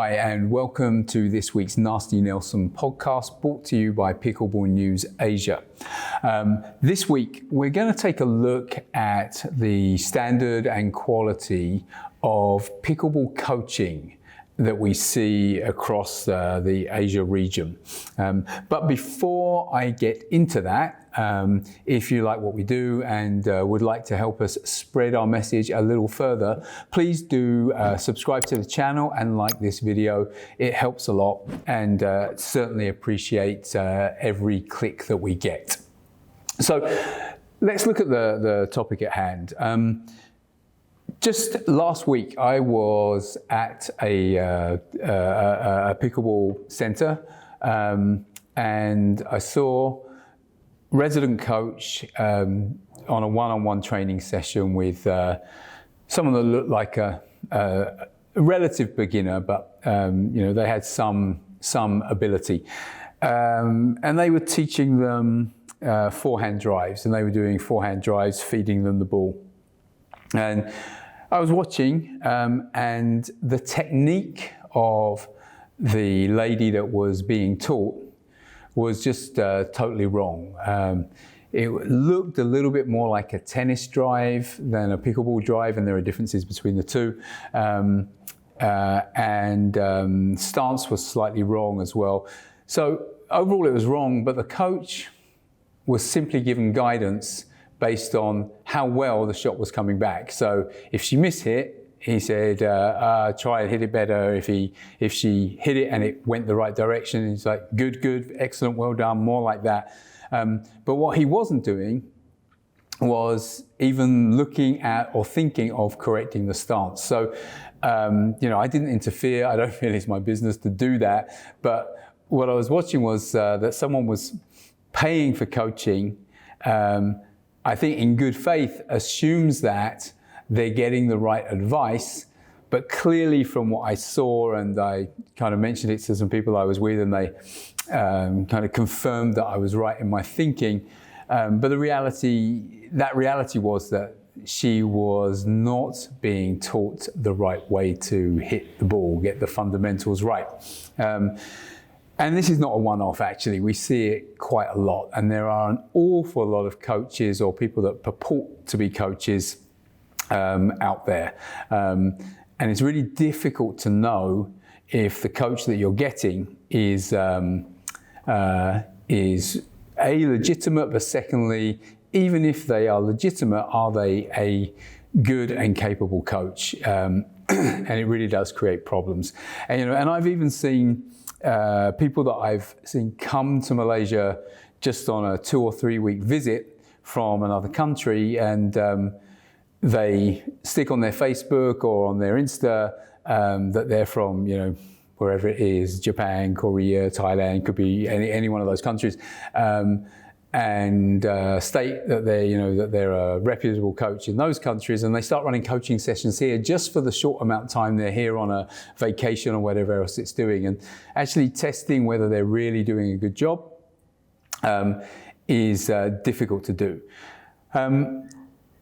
Hi, and welcome to this week's Nasty Nelson podcast, brought to you by Pickleball News Asia. This week, we're going to take a look at the standard and quality of pickleball coaching that we see across the Asia region. But before I get into that, if you like what we do and would like to help us spread our message a little further, please do subscribe to the channel and like this video. It helps a lot, and certainly appreciate every click that we get. So let's look at the topic at hand. Just last week, I was at a pickleball center, and I saw resident coach on a one-on-one training session with someone that looked like a relative beginner, but they had some ability, and they were teaching them forehand drives, and they were doing forehand drives, feeding them the ball. And I was watching, and the technique of the lady that was being taught was just totally wrong. It looked a little bit more like a tennis drive than a pickleball drive, and there are differences between the two. And stance was slightly wrong as well. So overall it was wrong, but the coach was simply given guidance based on how well the shot was coming back. So if she mishit, he said, try and hit it better. If she hit it and it went the right direction, he's like, good, excellent, well done, more like that. But what he wasn't doing was even looking at or thinking of correcting the stance. So, I didn't interfere. I don't feel it's my business to do that. But what I was watching was that someone was paying for coaching, I think in good faith, assumes that they're getting the right advice, but clearly from what I saw, and I kind of mentioned it to some people I was with, and they kind of confirmed that I was right in my thinking. But the reality was that she was not being taught the right way to hit the ball, get the fundamentals right. And this is not a one-off, actually. We see it quite a lot. And there are an awful lot of coaches or people that purport to be coaches out there. And it's really difficult to know if the coach that you're getting is A, legitimate, but secondly, even if they are legitimate, are they a good and capable coach? And it really does create problems. And I've even seen people that I've seen come to Malaysia just on a 2 or 3 week visit from another country, and they stick on their Facebook or on their Insta that they're from, wherever it is, Japan, Korea, Thailand, could be any one of those countries, and state that they're a reputable coach in those countries, and they start running coaching sessions here just for the short amount of time they're here on a vacation or whatever else it's doing, and actually testing whether they're really doing a good job is difficult to do.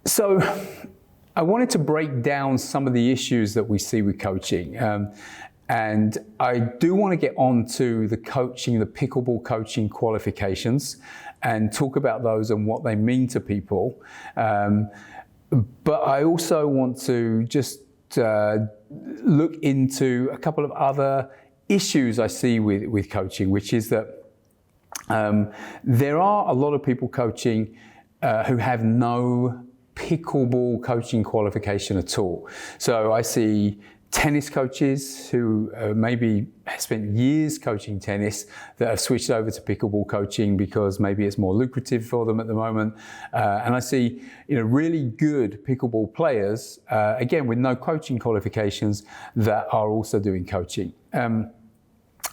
So I wanted to break down some of the issues that we see with coaching. And I do want to get on to the pickleball coaching qualifications and talk about those and what they mean to people. But I also want to just look into a couple of other issues I see with coaching, which is that there are a lot of people coaching who have no pickleball coaching qualification at all. So I see tennis coaches who maybe have spent years coaching tennis that have switched over to pickleball coaching because maybe it's more lucrative for them at the moment. And I see, really good pickleball players, again, with no coaching qualifications, that are also doing coaching. And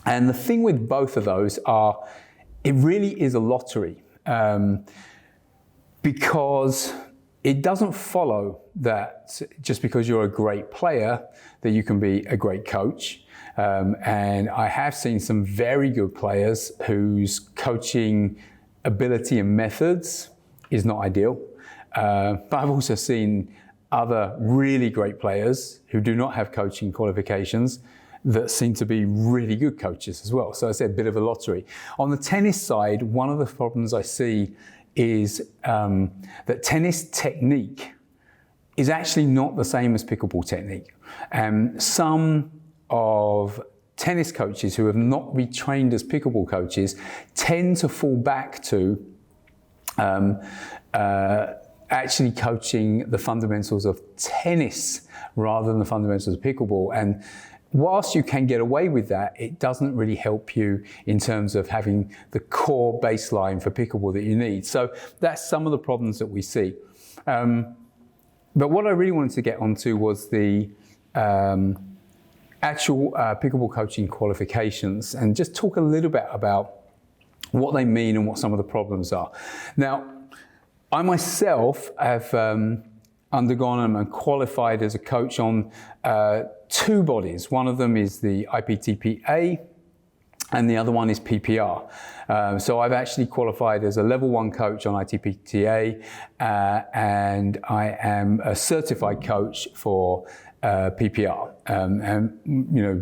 the thing with both of those it really is a lottery, because it doesn't follow that just because you're a great player that you can be a great coach. And I have seen some very good players whose coaching ability and methods is not ideal. But I've also seen other really great players who do not have coaching qualifications that seem to be really good coaches as well. So I said a bit of a lottery. On the tennis side, one of the problems I see is that tennis technique is actually not the same as pickleball technique. Some of tennis coaches who have not retrained as pickleball coaches tend to fall back to actually coaching the fundamentals of tennis rather than the fundamentals of pickleball. And whilst you can get away with that, it doesn't really help you in terms of having the core baseline for pickleball that you need. So that's some of the problems that we see. But what I really wanted to get onto was the actual pickleball coaching qualifications, and just talk a little bit about what they mean and what some of the problems are. Now, I myself have undergone and qualified as a coach on two bodies. One of them is the IPTPA and the other one is PPR. So I've actually qualified as a level 1 coach on ITPTA and I am a certified coach for PPR. And you know,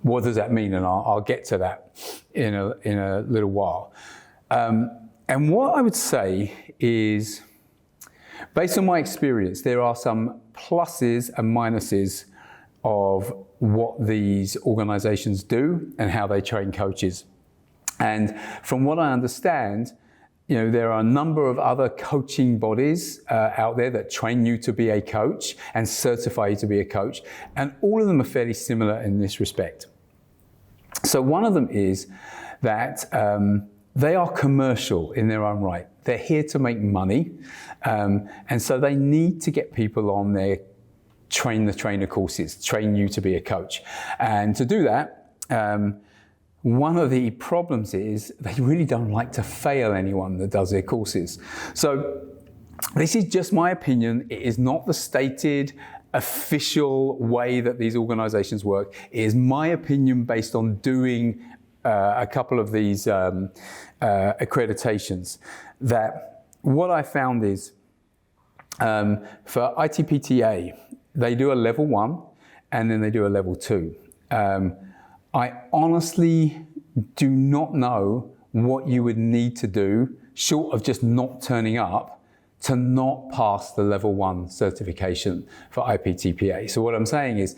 what does that mean? And I'll get to that in a little while. And what I would say is, based on my experience, there are some pluses and minuses of what these organizations do and how they train coaches. And from what I understand, you know, there are a number of other coaching bodies out there that train you to be a coach and certify you to be a coach, and all of them are fairly similar in this respect. So one of them is that they are commercial in their own right. They're here to make money, and so they need to get people on their train the trainer courses, train you to be a coach. And to do that, one of the problems is they really don't like to fail anyone that does their courses. So this is just my opinion. It is not the stated official way that these organizations work. It is my opinion based on doing a couple of these accreditations, that what I found is for ITPTA, they do a level 1 and then they do a level 2. I honestly do not know what you would need to do, short of just not turning up, to not pass the level 1 certification for IPTPA. So what I'm saying is,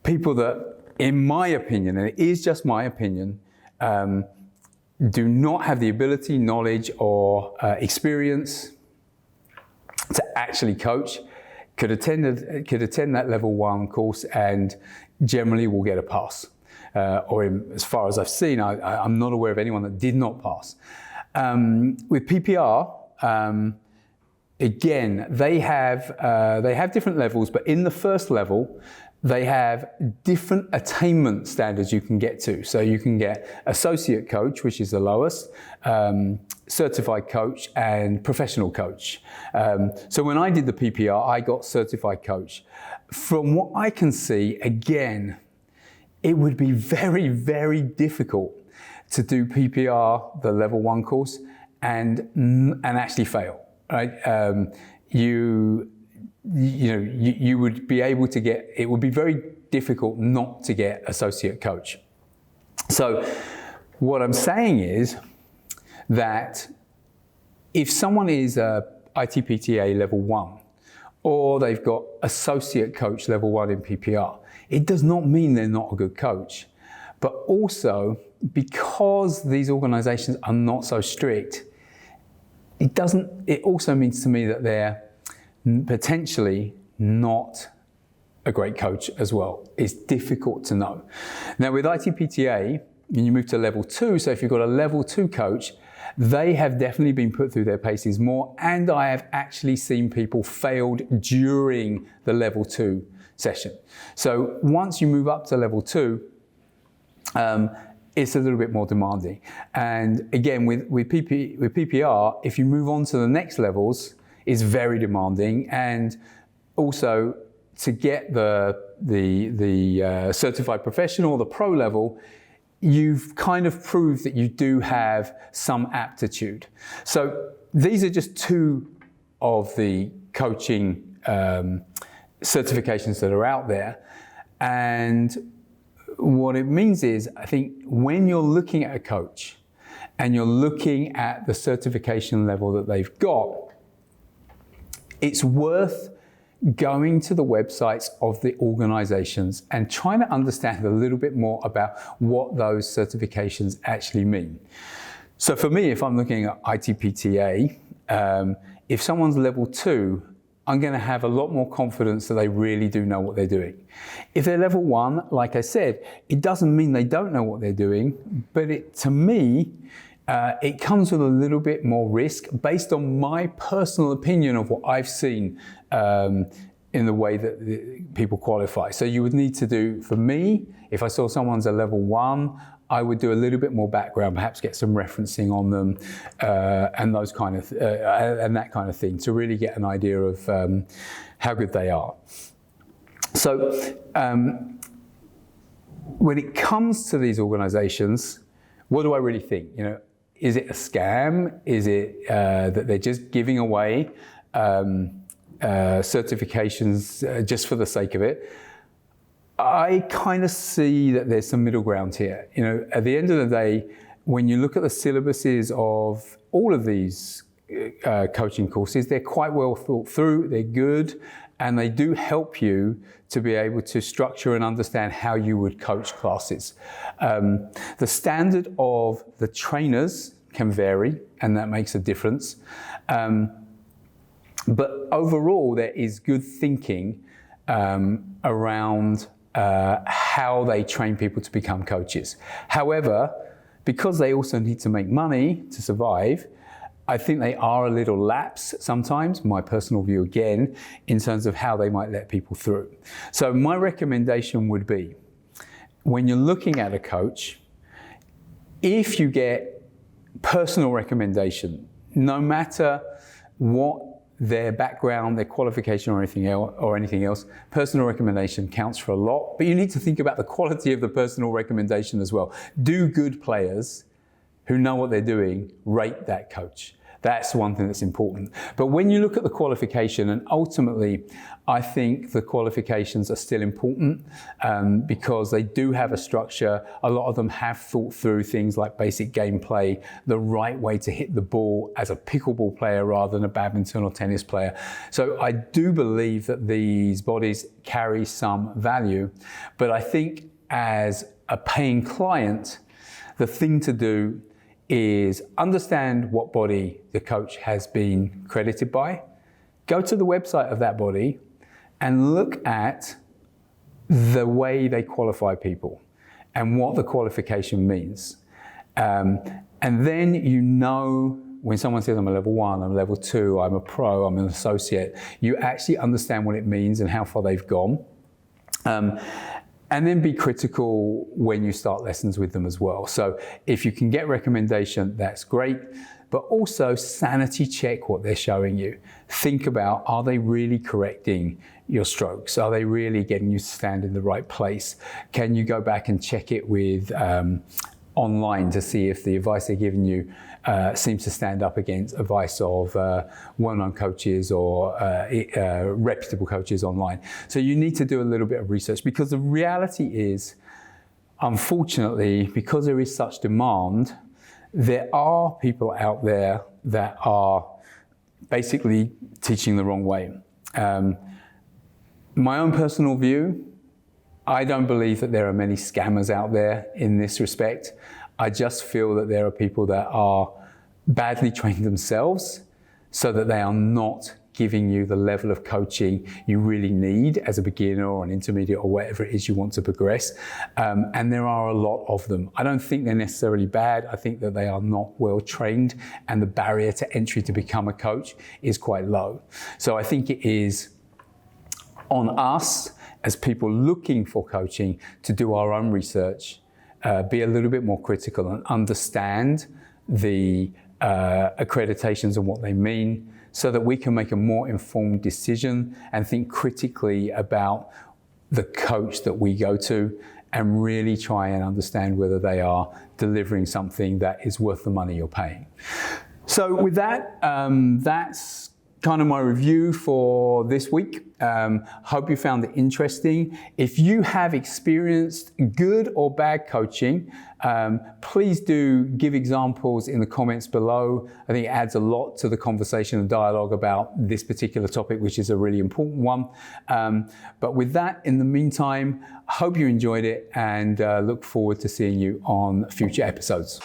people that, in my opinion, and it is just my opinion, do not have the ability, knowledge, or experience to actually coach, could attend that level 1 course and generally will get a pass. As far as I've seen, I'm not aware of anyone that did not pass. With PPR, again, they have different levels, but in the first level, they have different attainment standards you can get to. So you can get associate coach, which is the lowest, certified coach, and professional coach. So when I did the PPR, I got certified coach. From what I can see, again, it would be very, very difficult to do PPR, the level 1 course, and actually fail. Right? You would be able to get, it would be very difficult not to get associate coach. So what I'm saying is that if someone is a ITPTA level 1, or they've got associate coach level 1 in PPR, it does not mean they're not a good coach. But also, because these organizations are not so strict, it also means to me that they're potentially not a great coach as well. It's difficult to know. Now with ITPTA, when you move to level 2, so if you've got a level 2 coach, they have definitely been put through their paces more, and I have actually seen people failed during the level 2 session. So once you move up to level 2, it's a little bit more demanding. And again, with PPR, if you move on to the next levels, it's very demanding. And also, to get the certified professional, the pro level, you've kind of proved that you do have some aptitude. So these are just two of the coaching certifications that are out there. And what it means is, I think when you're looking at a coach and you're looking at the certification level that they've got, it's worth going to the websites of the organizations and trying to understand a little bit more about what those certifications actually mean. So for me, if I'm looking at ITPTA, if someone's level 2, I'm going to have a lot more confidence that they really do know what they're doing. If they're level 1, like I said, it doesn't mean they don't know what they're doing, but to me, it comes with a little bit more risk based on my personal opinion of what I've seen in the way that people qualify. So you would need to do, for me, if I saw someone's a level 1, I would do a little bit more background, perhaps get some referencing on them and those kind of and that kind of thing to really get an idea of how good they are. So when it comes to these organisations, what do I really think? You know, is it a scam? Is it that they're just giving away certifications just for the sake of it? I kind of see that there's some middle ground here. You know, at the end of the day, when you look at the syllabuses of all of these coaching courses, they're quite well thought through, they're good, and they do help you to be able to structure and understand how you would coach classes. The standard of the trainers can vary, and that makes a difference. But overall, there is good thinking around how they train people to become coaches. However, because they also need to make money to survive, I think they are a little lax sometimes, my personal view again, in terms of how they might let people through. So my recommendation would be, when you're looking at a coach, if you get personal recommendation, no matter what their background, their qualification or anything else, personal recommendation counts for a lot, but you need to think about the quality of the personal recommendation as well. Do good players who know what they're doing rate that coach? That's one thing that's important. But when you look at the qualification, and ultimately, I think the qualifications are still important because they do have a structure. A lot of them have thought through things like basic gameplay, the right way to hit the ball as a pickleball player rather than a badminton or tennis player. So I do believe that these bodies carry some value, but I think as a paying client, the thing to do is understand what body the coach has been credited by, go to the website of that body and look at the way they qualify people and what the qualification means. And then you know when someone says I'm a level 1, I'm a level 2, I'm a pro, I'm an associate, you actually understand what it means and how far they've gone. And then be critical when you start lessons with them as well. So if you can get recommendation, that's great, but also sanity check what they're showing you. Think about, are they really correcting your strokes? Are they really getting you to stand in the right place? Can you go back and check it with online to see if the advice they're giving you seems to stand up against advice of well-known coaches or reputable coaches online. So you need to do a little bit of research, because the reality is, unfortunately, because there is such demand, there are people out there that are basically teaching the wrong way. My own personal view, I don't believe that there are many scammers out there in this respect. I just feel that there are people that are badly trained themselves so that they are not giving you the level of coaching you really need as a beginner or an intermediate or whatever it is you want to progress. And there are a lot of them. I don't think they're necessarily bad. I think that they are not well trained and the barrier to entry to become a coach is quite low. So I think it is on us as people looking for coaching to do our own research, be a little bit more critical and understand the accreditations and what they mean, so that we can make a more informed decision and think critically about the coach that we go to and really try and understand whether they are delivering something that is worth the money you're paying. So with that, that's kind of my review for this week. Hope you found it interesting. If you have experienced good or bad coaching, please do give examples in the comments below. I think it adds a lot to the conversation and dialogue about this particular topic, which is a really important one. But with that, in the meantime, hope you enjoyed it and look forward to seeing you on future episodes.